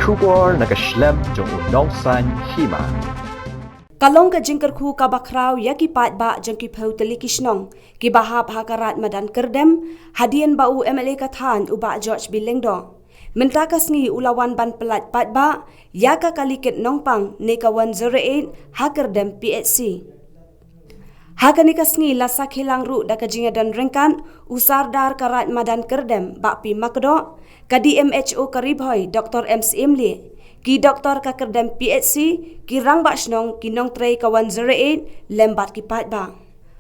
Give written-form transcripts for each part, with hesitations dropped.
Shubor nakaslem jong unongsan hima. Kalong ka jingkar khu ka bakraw ya ki pat ba jang ki phau tali kisnong ki bahap hakarat madan kerdem hadian ba u MLA kathan u ba George Bilengdo mentakas ngi ulawan ban pelat pat ba ya ka kaliket nongpang ne ka 108 hakerdem PHC hakani kasngi lasa khilang ru da ka jinga dan rengkan usar dar karat madan kerdem ba pi makdo ka DMHO karibhoy Dr. MCM li ki doktor ka kerdem PHC ki rang ba snong ki nong trei ka 108 lembat ki pat ba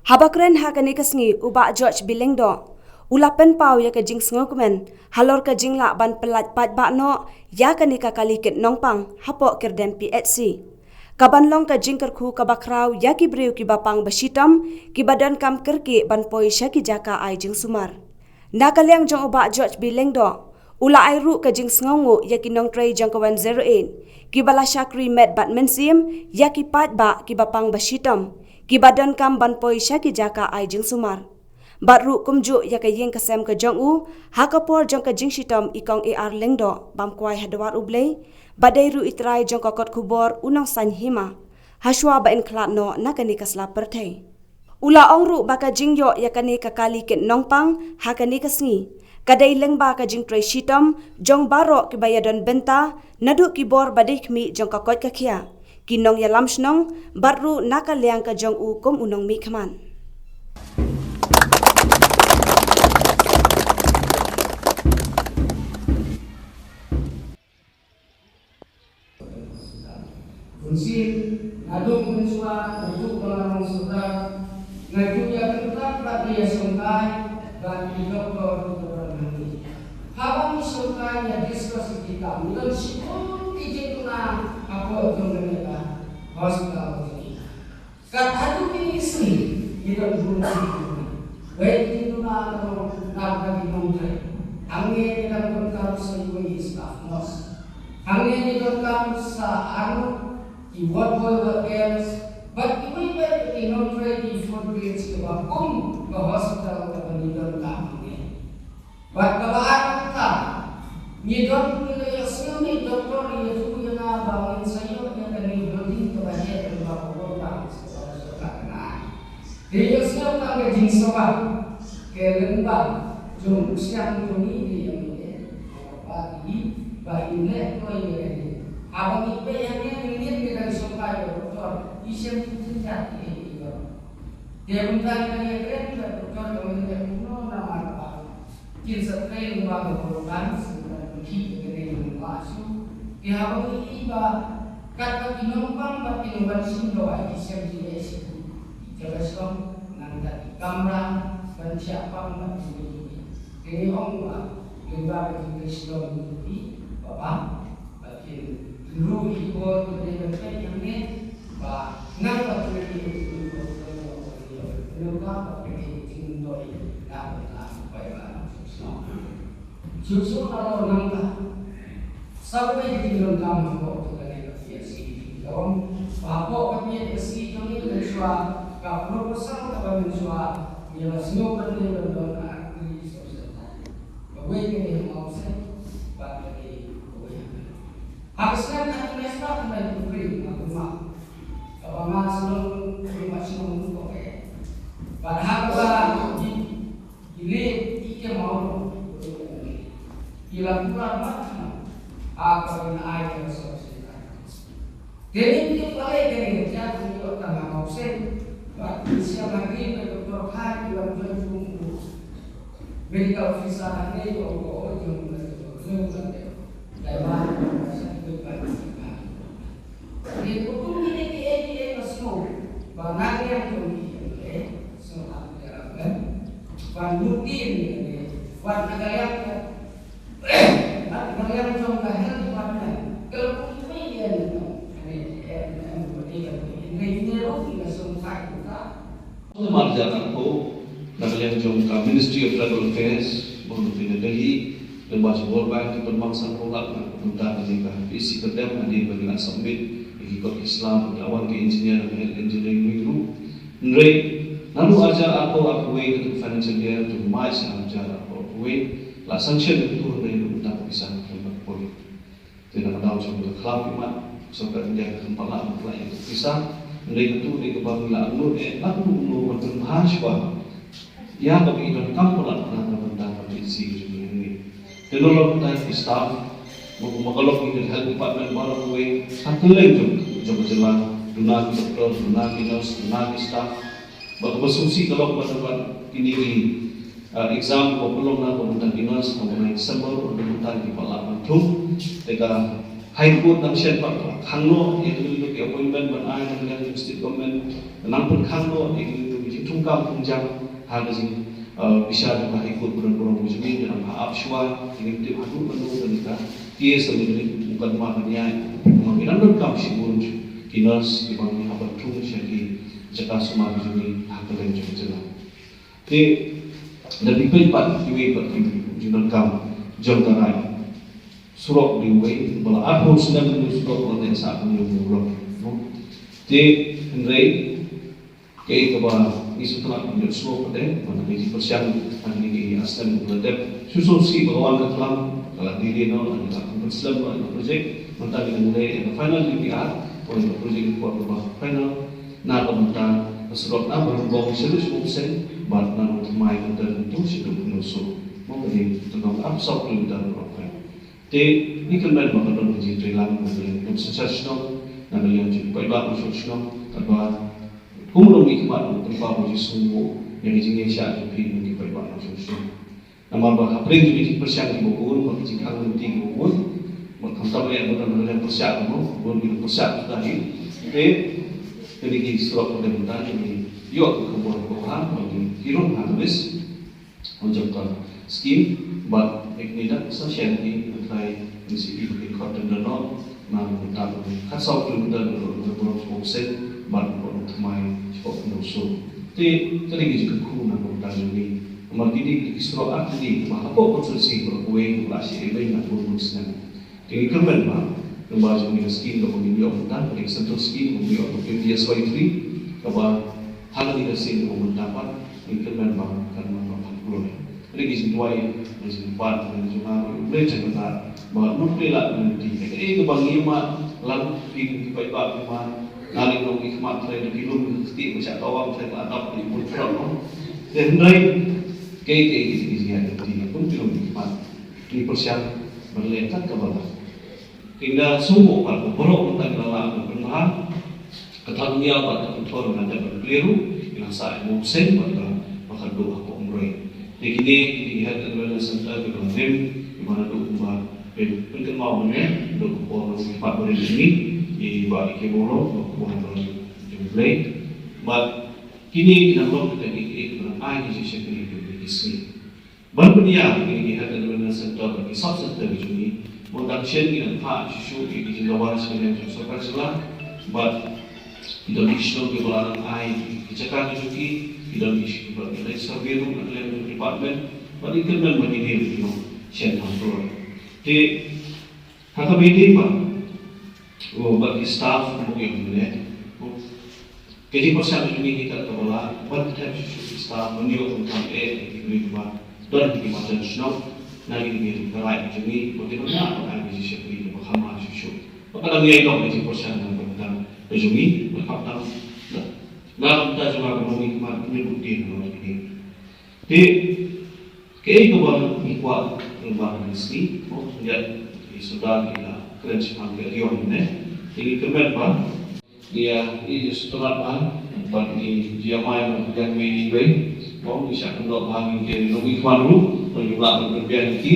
habakren hakani kasngi uba George Bilengdo ulapen pau ya ka jing sngokumen halor ka jingla ban pelat pat ba no ya kani ka kaliket nongpang hapo kerdem PHC kabanlong ka jingkar khu ka bakraw ya ki briu ki bapang basitam ki badan kam kerki ban poi sya ki jaka ai jing sumar nakaliang jong uba George Bilengdo ula ai ru ka jing sngongu ya ki nong trei jang ka 108 ki bala syakri med batman sim ya ki pat ba ki bapang basitam ki badan kam ban poi sya ki jaka ai jing sumar batru kumju ya ka yeng kasem ka jong u hakapor jong ka jing sitam ikong AR lengdo bam kwai hadwar ublei badai ru itrai jong ka kot kubor unang san hima haswa ba en klat no nakani kasla perthai ula ongru baka jingyo ya kani ka kali ket nongpang hakani kasngi kadai lengba ka jing trai sitam jong baro ki bayadon benta nadu ki bor badai khmi jong ka kot ka khia kinong ya lamsnong batru nakaliang ka jong u kom unong mi khaman Kunsil, ngadung mensua, untuk melarang sudah, ngadu ya tetap tak dia sungkai dan hidup dokter nanti. Habang sungkai ya diskusi kita, mudah sikun izin tuna apa itu mereka hospital ini. Kata itu istri kita bunuh. Baik itu tuna atau nak di nomor. Angin kita berkam sebagai staff nos. Angin kita berkam sa what boy what else but we were in no trade for grades ke bakum ke hospital ke pendidikan kami but kebahan kita ni doktor ni yang ni doktor ni tu yang bangun saya yang dari building ke bawah ke bawah orang sekarang dia semua tak ke jinsawat ke lembang jom siang tu ni dia bagi nek kau ini abang ipe yang ni dari sokai doktor isem tinjat ini dia bukan dari keren doktor kemudian kuno nama apa kin sekai rumah keburukan sebenarnya pergi dari rumah su dia abang iba kata pinompang tapi nomor sindo isem jenis jaga som nanti kamera dan siapa mbak ini orang lembaga Islam itu bapak bagi dulu ikut dengan yang ni, bah, nampak terjadi luka pergi tinggal nampak baiklah. Justru kalau nampak sampai tinggal kamu kau tu kan yang biasa. Kalau bapak kami biasa kami bersua, kalau proposal kami bersua, ia semua berdiri dalam diri sosial. Bagai kami mau saya, bagai habiskan kata mesra kembali beri rumah. Kalau masuk rumah semua tu okey. Padahal ini ikan mau hilang pulang macam apa yang ada di sosial. Jadi kita boleh dari kerja untuk tambah kausen. Siapa lagi doktor Khan yang berjumpa medical visa ini atau jumpa Taiwan, di hukum ini dia semua, banyak yang terlihat, semua terlihat, banyak ini, banyak yang jomlah hal mana, kalau ini rugi semua kita. Marjakan ko, nakaliang jomka Ministry of Federal Affairs, Bangladesh Delhi. Lembaga World Bank bermaksud produk tentang mereka visi kedem hadir bagi submit ikut Islam lawan ke engineer dan engineering group. Nrei lalu ajar aku way ke financial year to March ajar aku way la sanction itu dari tentang bisa lembaga politik. tidak ada macam kelab imat sampai dia tempat lah itu bisa mereka tu di kebang lalu lalu bertambah sebab ya bagi itu kampung lah tentang visi ini. Kalau kita staff kalau kita hal department baru we satu lagi jom jalan dunia doktor dunia nurse dunia staff berfungsi kalau pada ini exam belum nak tentang dinas mengenai sebab tentang di Palembang tu, mereka High Court dan Sherpa Kanglo yang itu appointment berai dengan state government, nampun Kanglo yang itu tungkam punjang harus bisa dengan High Court berang muslim dalam hak absua yang itu hadu menurut mereka dia sendiri bukan maknanya mengira tungkam sibun dinas di bawah apa tu jadi jika semua ini hak kalian jelas. Jadi lebih cepat diwujudkan kam jam tarai surau diwujud bala apa sedang menuju surau orang saat menuju surau. Jadi henry kei kebal isu telah menuju surau pada mana ini persiapan hari ini asal berdebat susul si bawaan ketelang kalau diri nol adalah persiapan untuk projek mentang dengan mulai final DPR untuk projek buat final nak mentang surau apa berubah solusi barat nanti mai tertentu situ penusu mungkin tentang absorb lebih dari apa. Jadi ini kan memang dalam uji trilang kemudian sensasional dan yang juga baik sensasional karena kumulum ikmat tempat uji sungguh yang jenis syarat lebih mungkin baik sensasional. Nama bahasa perintu ini persiapan buku bagi jika nanti buku berkantor yang benar-benar persiapan buku persiapan tadi. Jadi surat perintah ini yuk kebutuhan bagi hirung habis menjadikan skim buat eknidak sosial ini antara misi bagi konten danau mengenai kasau dan beberapa proses buat pemain sport musuh. Jadi juga kuna konten ini menjadi surat arti maka konsultasi berkuih berasi lebih nak bermusnah. Jadi kemudian lembaga ini skim kemudian dan pada sentuh skim kemudian dia sesuai free kepada hal ini sih mendapat mungkin memang karena memang belum. Jadi situasi di tempat dan juga belajar benar bahwa nuklir nanti. Jadi kebangi mak lalu di baik-baik mak nari nong hikmat dari film mesti macam awam saya tak di pun dan lain kayak gitu nanti pun film hikmat di persiapan berlekat ke bawah. Hingga sungguh pada borok tentang dalam perubahan ketangguhan pada kontrol dan berkeliru yang saya mau sen pada makan doa komroi. Jadi ini dilihat adalah sentra berkelim di mana doa penting maunya doa orang cepat berini di bawah keboro doa orang jumlah. But kini kita belum kita ikut dengan sisi ini disini. Berpendiam ini dilihat adalah sentra bagi subsentra ini. Production in part show it is the one sebenarnya sesuatu salah, but tidak isu kebelahan air, kecakan juga tidak isu kebelahan survey room dan department, but itu kan menjadi share control. Jadi hak beda pak, bagi staff mungkin boleh. Jadi persiapan ini kita kebelah, but staff menjual tentang ini juga dan di macam snow. Nari ini berai jadi bagaimana orang ini seperti berhama susu. Apakah dia itu menjadi persiapan tentang rezumi berkata dalam kita juga menghikmat menyebutkan orang ini. Jadi kehidupan ikhwan lembaga ini, dia sudah kita keren semangat dia ini. Jadi kemudian dia ini setelah bagi dia main yang menyibuk. Mau bisa untuk bahagian dari lebih malu menjumlah berbiaya ini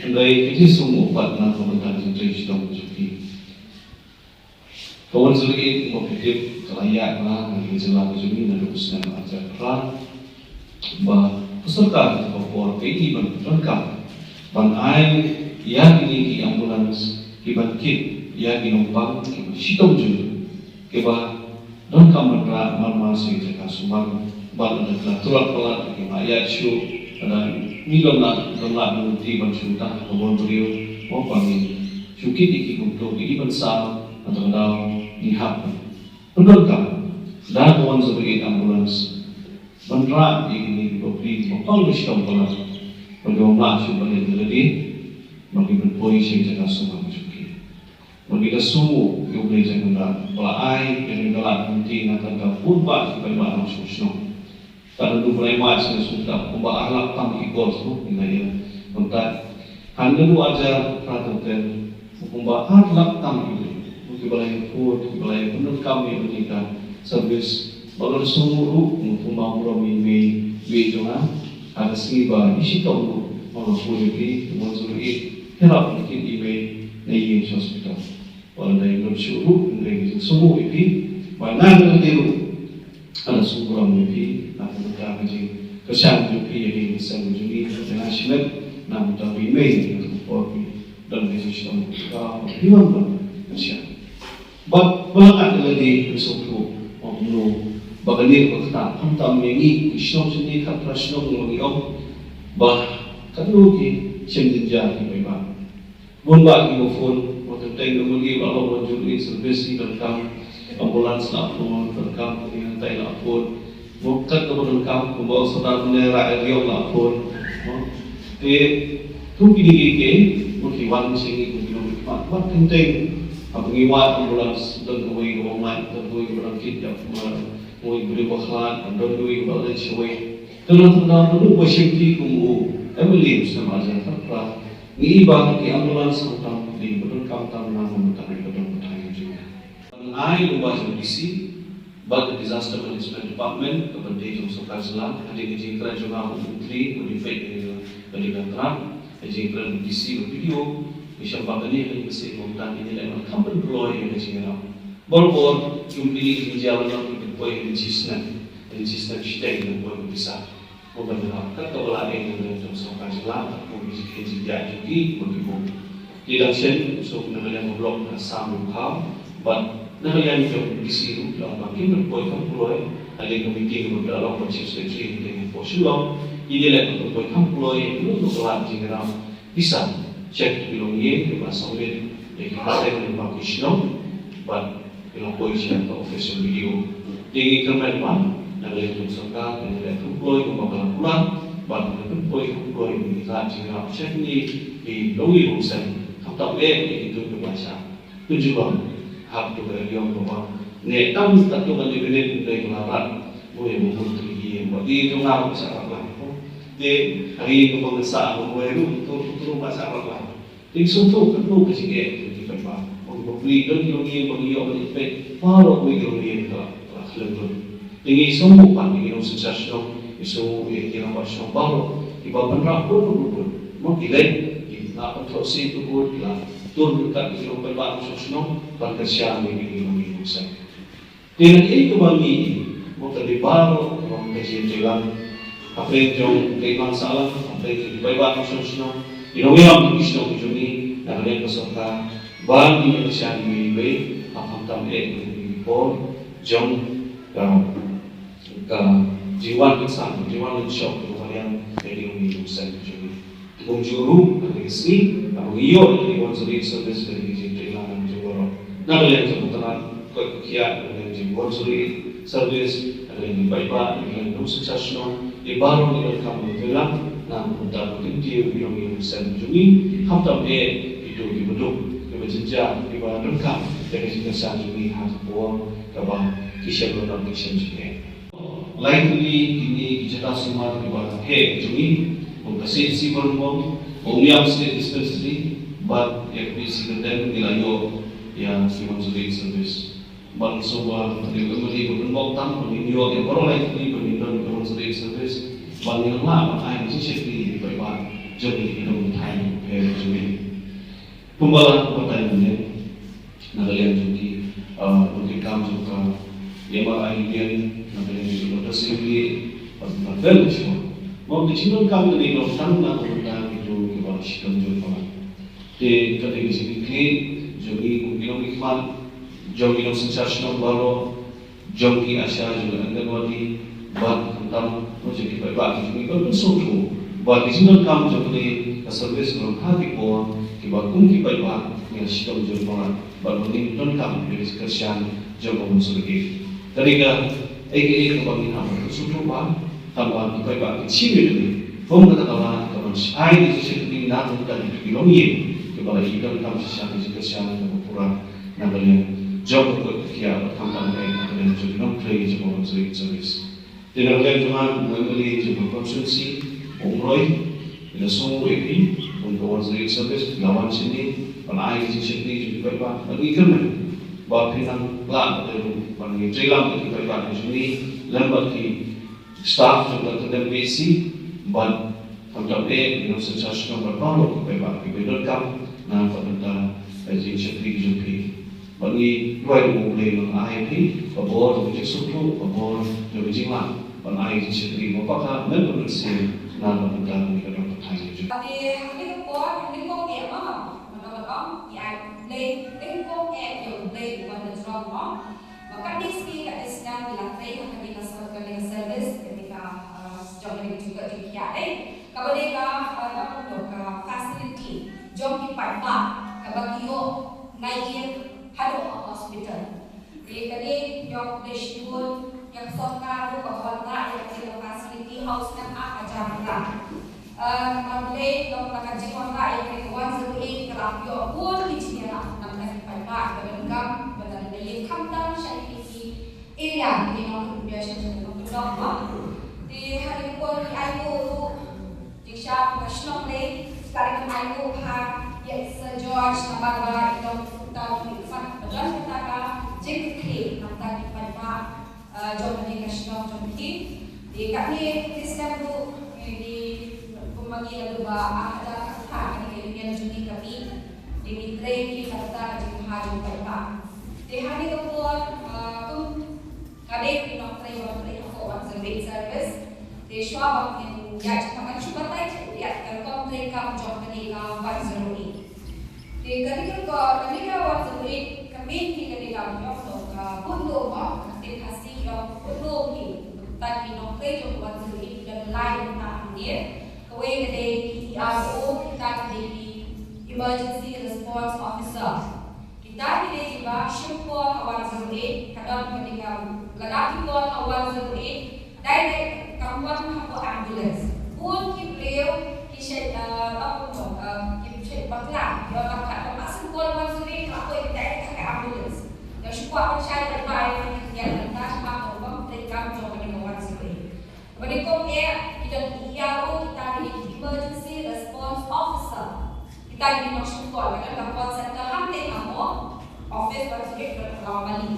dari itu semua pada komentar yang sedang berjuki. Kawan sendiri mengkritik kelayaklah dari jelas ini dan urusan ajar perang bah peserta bahwa PI lengkap bangai yang ini di ambulans dibangkit yang dinompang sitom juga keba lengkap mereka masih jaga sumbang baru adalah tuan pelat yang ayat show dan milon nak mengerti bangsa tak kebon beliau apa ini syukur untuk ini bangsa atau dalam dihap benarkah dah kawan sebagai ambulans benarkah ini diberi bakal mesti pelat bagaimana syukur yang terjadi bagi polisi jaga semua syukur Berbeda suhu, dia boleh jangan pelai, yang dalam nanti nak kata purba supaya barang susno. Kalau tu mulai macam sudah pembawa ahlak tam ikut tu, ini untuk hanya tu aja perhatian pembawa ahlak tam itu, mungkin balai food, balai penuh kami berikan servis. Kalau semua pembawa promi jangan ada sehingga isi tahu malah boleh di monzuri kerap mungkin email naik hospital. Walau dari bersyukur dari semua itu mana nanti ada semua orang itu nak berkata macam kesan juga yang kesan juga dengan silat nak berkata email untuk kopi dan decision kita dibuat kesan. Banyak lagi sesuatu orang bagaimana berkata hantar mengi kesan sendiri kata kesan orang bah kanuki cendera di bawah. Bomba di phone Tengok lagi kalau menjadi servis tentang ambulans lapor tentang yang tay lapor, bukan tentang membawa saudara menera yang lapor. Tu pilih mungkin wan sini mungkin wan penting. Pengiwat ambulans dan kue orang dan kue orang kita kue beri bahan dan kue balik sesuai. Tentang tu bersihkan kumu, ambulans sama aja terpah. Ni bang di ambulans tentang di berkam tanah mentari bertanya juga. I luas DC, but the disaster management department kepentingan sokar selam ada kejadian juga menteri modified dari kantor, kejadian DC video, bisa bagani yang mesti mengutang ini dalam company employee yang sekarang. Bor jumlah jalan yang boleh dicisna stay yang boleh bisa. Beberapa kekebalan yang dalam sokar selam, polisi kejadian juga begitu. Election so nagalang blog na samung ham but nagalang yung disiru lang makin boy kam ploy ali committee ng dalawang constituency ng posulong inilang ng boy kam ploy no kelan jingram bisa check bilong ye ke pasawin de kita ng bakisno but ilang boy siya to official video dingi kemen man nagalang yung sangka nagalang kam ploy kung makalang but nagalang boy kam ploy ni sa jingram check ni di longi usan tak boleh itu bahasa. Tujuan hak tu yang bawa. Ni tam tak tu kan dibeli dari melarat. Boleh membuat lagi. Bagi tu ngam bahasa Arab. Di hari itu bangsa boleh tu bahasa Arab. Di suatu kan tu kecil di tempat. Beli dan bagi bagi pe. Baru bagi bagi tu keluar. Ini semua pan ini sensasi isu yang bahasa baru. Di bawah pun mungkin na kontrosi itu pun lah turun dekat di rumah baru sosno perkesian ini mengilusan. Dengan itu bagi bukan di baru orang kecil jalan apa yang kailan salah apa yang di baru sosno inawiyam isno ini dan ada peserta bagi perkesian ini baik apa tam ini pun jom ke jiwa kesan jiwa shock yang dari mengilusan ini. Penjuru dari sini, iyo dari konsulit service dari jenderal Jogoro. Namun yang seputar kekiat dari konsulit service dari baik-baik dengan suksesno, di baru dengan kamu telah namun tak berhenti yang sen Juni, hamtam itu dibentuk keberjenjang di bawah rekam dari jenderal Juni hampir kabah kisah berulang kisah Juni. Likely ini kita semua di bawah Juni. Kasi si Bormong, Umiam State Dispensary, but FPC Kedem Nilayo, yang si Monsulit Service. Bang Soba, Tadi Bormong Tam, Peninyo, yang orang lain ini Peninyo, Monsulit Service, Bang yang lama, ay masih di bawah Joni Hidung Time, Joni. Pembalaan pertanyaan ini, nagalian Joni, untuk kamu juga, yang malah ini, nagalian juga tersebut, pada semua. Mau dicinta kami dari orang nak tentang itu kita sistem jualan. Di kategori sini, jadi mungkin ikhwan, jadi sensasi baru, jadi asal juga anda wadi, buat tentang projek kita bagi juga bersuatu. Buat dicinta kami jadi service orang hati pun, kita kumpi kita dengan sistem jualan. Buat mungkin kami dari kerjaan jaga musuh. Tadi kan, kami nak bersuatu bah. Tambahan kita bagi ciri ini, pun kata kawan kawan, saya di sini nak bukan di Lombok, kepala ikan kami siapa jika siapa yang berkurang namanya jauh berkekia bertambah lain namanya jadi non-play jauh berzuit service. Dengan kalian Tuhan mengambil jauh konstruksi umroy bila semua ini untuk berzuit service lawan sini pelai di sini juga baik bagi kami bahawa pinang pelan dari bagi jelang dari baik di sini lembat di staff juga kedai besi ban untuk dengan secara berbaloi kepada kebenaran dan pada agensi PGP bagi dua mulai mengakhir babor menjadi suku babor menjadi jimat mengakhir agensi apakah menurutnya dan pada negara pertanyaan juga. Tapi ini kok dia mah menurut ya ini kok yang lebih pada drama maka di sini ada sedang dilakukan ketika sebagai service ketika sejauh ini juga dikiai kepada untuk facility jom kipat pak bagi yo naik hadu hospital jadi jom deshboard yang sokar bahwa yang di facility house kan apa jalan Monday kalau kita kaji kontra yang di 108 kerap yo pun di sini lah namanya kipat pak berengkam benar dari kamdan syariki area di nomor biasa untuk dokter di hari pun ibu Jika nasional ni sekarang ibu ha ya George nampak itu kita melihat betul kita jika nampak di pada jom di nasional jom di kami sistem tu di pembagian dua ada kata di union juni kami di mitre kita kata di hari pada di hari itu pun kami di nomor service di shop ya kami cuba tanya ya kalau mereka menjawab ketika wazirui di ketika wazirui kami di ketika menjawab untuk nanti kasih yang untuk tadi nomor itu wazirui dan lain namanya kue dari PTRO kita di emergency response officer kita di juga support wazirui kadang ketika lelaki pun wazirui direct kawan hampa ambulans pun beliau kisah bakla dia tak masuk pun maksudnya apa yang direct ke ambulans dan support saya terbaik yang kita sama orang mereka mencoba dengan waziri kemudian kita kita di emergency response officer kita di support dengan call center hampir kamu office waziri berkawali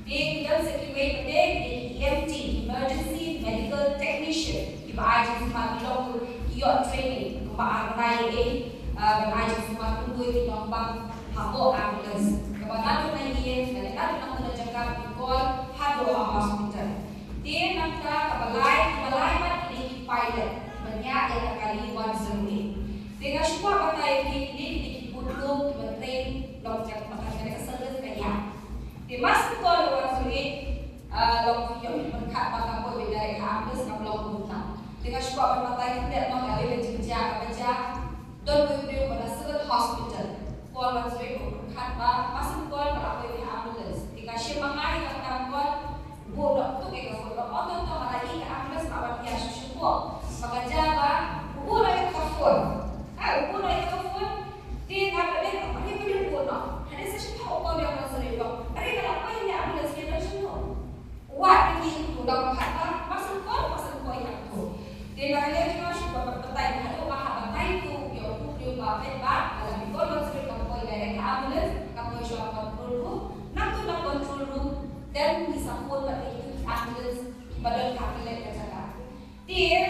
di dalam security di EMT emergency medical technician di bawah semua local IOT training kembang naik bawah semua tunggu di nombang hambo ambulans kebanyakan naik mereka nak menjaga call hado hospital dia nak balai di pilot banyak yang kali waziri dengan semua batai ini dibutuh train dokter makan service kaya di masuk call waziri long yang berkat pada boleh dari kampus ke blok buta dengan sebab bermatai tidak mengalami kerja dan beliau pada sebuah hospital call waziri berkat masuk call berapa di ambulans jika semangat yang kawan bodoh tu kita bodoh atau tu lagi ke ambulans awak dia syukur maka jaga bodoh yang kafur bodoh yang kafur dia tak ada apa dia bodoh ada sesuatu apa yang waziri buat ada kenapa ini ambulans kita semua Wah ini sudah masuk kau yang tu. Dia kalian cuma suka berpetai dengan batai tu. Dia dia bapak dalam ikut masuk kau dari ambulans, kau sudah kontrol room, nak kontrol room dan bisa pun bagi ambulans badan kalian kerja. Dia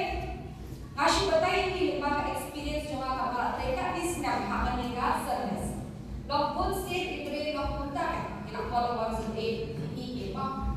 ngasih batai ini maka experience cuma kau mereka di sini hanya nikah service. Lokpun sih diberi lokpun tak, kita kalau wazir ini apa?